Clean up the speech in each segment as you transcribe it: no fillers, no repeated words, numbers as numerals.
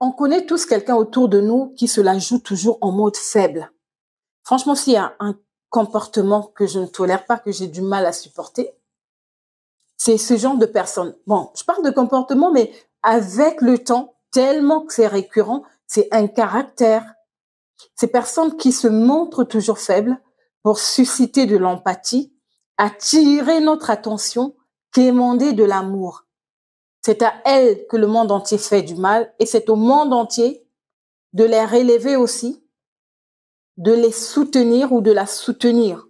On connaît tous quelqu'un autour de nous qui se la joue toujours en mode faible. Franchement, s'il y a un comportement que je ne tolère pas, que j'ai du mal à supporter, c'est ce genre de personne. Bon, je parle de comportement, mais avec le temps, tellement que c'est récurrent, c'est un caractère. Ces personnes qui se montrent toujours faibles pour susciter de l'empathie, attirer notre attention, quémander de l'amour. C'est à elles que le monde entier fait du mal et c'est au monde entier de les relever aussi, de les soutenir ou de la soutenir.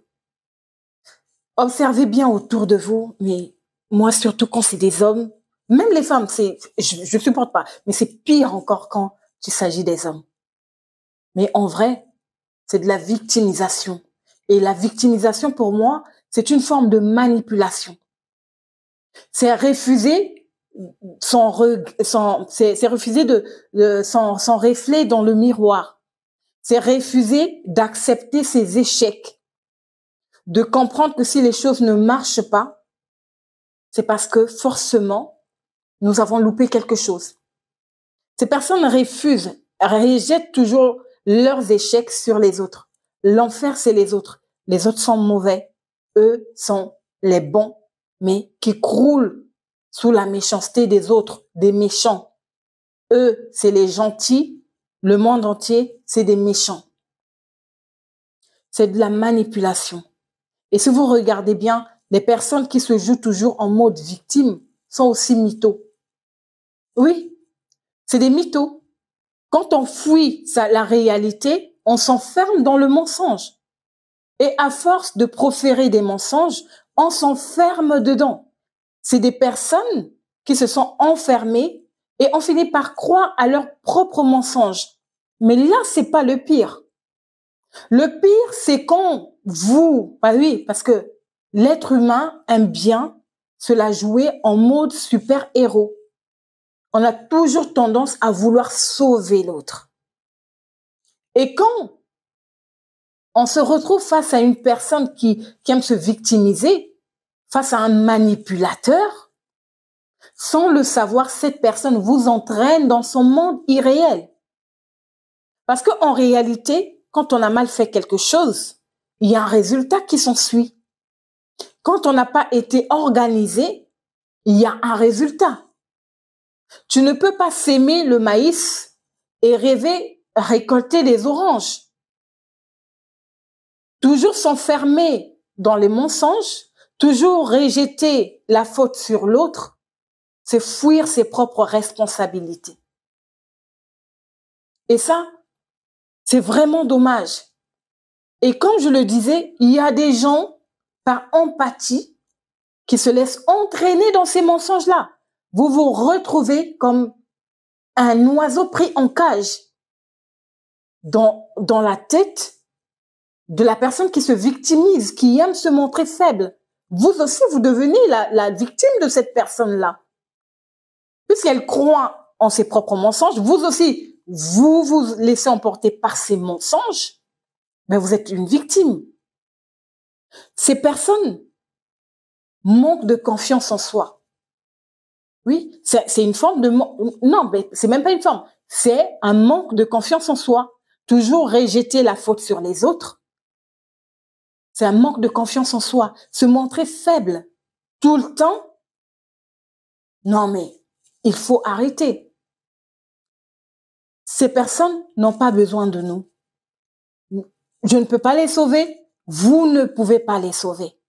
Observez bien autour de vous, mais moi surtout quand c'est des hommes, même les femmes, je supporte pas, mais c'est pire encore quand il s'agit des hommes. Mais en vrai, c'est de la victimisation. Et la victimisation, pour moi, c'est une forme de manipulation. C'est refuser son reflet dans le miroir. C'est refuser d'accepter ses échecs. De comprendre que si les choses ne marchent pas, c'est parce que forcément, nous avons loupé quelque chose. Ces personnes rejettent toujours leurs échecs sur les autres. L'enfer, c'est les autres. Les autres sont mauvais. Eux sont les bons, mais qui croulent sous la méchanceté des autres, des méchants. Eux, c'est les gentils. Le monde entier, c'est des méchants. C'est de la manipulation. Et si vous regardez bien, les personnes qui se jouent toujours en mode victime sont aussi mythos. Oui, c'est des mythos. Quand on fuit la réalité, on s'enferme dans le mensonge. Et à force de proférer des mensonges, on s'enferme dedans. C'est des personnes qui se sont enfermées et on finit par croire à leurs propres mensonges. Mais là, c'est pas le pire. Le pire, c'est quand oui, parce que l'être humain aime bien se la jouer en mode super-héros. On a toujours tendance à vouloir sauver l'autre. Et quand on se retrouve face à une personne qui aime se victimiser, face à un manipulateur, sans le savoir, cette personne vous entraîne dans son monde irréel. Parce qu'en réalité, quand on a mal fait quelque chose, il y a un résultat qui s'ensuit. Quand on n'a pas été organisé, il y a un résultat. Tu ne peux pas s'aimer le maïs et rêver récolter les oranges. Toujours s'enfermer dans les mensonges, toujours rejeter la faute sur l'autre, c'est fuir ses propres responsabilités. Et ça, c'est vraiment dommage. Et comme je le disais, il y a des gens, par empathie, qui se laissent entraîner dans ces mensonges-là. Vous vous retrouvez comme un oiseau pris en cage dans la tête de la personne qui se victimise, qui aime se montrer faible. Vous aussi, vous devenez la victime de cette personne-là. Puisqu'elle croit en ses propres mensonges, vous aussi, vous vous laissez emporter par ces mensonges, mais vous êtes une victime. Ces personnes manquent de confiance en soi. Oui, c'est une forme de... Non, mais c'est même pas une forme. C'est un manque de confiance en soi. Toujours rejeter la faute sur les autres. C'est un manque de confiance en soi. Se montrer faible tout le temps. Non, mais il faut arrêter. Ces personnes n'ont pas besoin de nous. Je ne peux pas les sauver. Vous ne pouvez pas les sauver.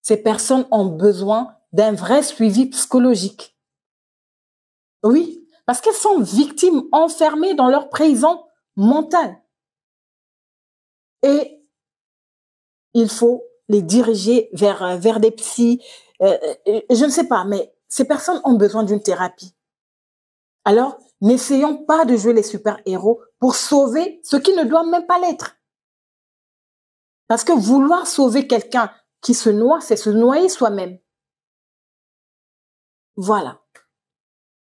Ces personnes ont besoin d'un vrai suivi psychologique. Oui, parce qu'elles sont victimes, enfermées dans leur prison mentale. Et il faut les diriger vers des psys. Je ne sais pas, mais ces personnes ont besoin d'une thérapie. Alors, n'essayons pas de jouer les super-héros pour sauver ce qui ne doit même pas l'être. Parce que vouloir sauver quelqu'un qui se noie, c'est se noyer soi-même. Voilà.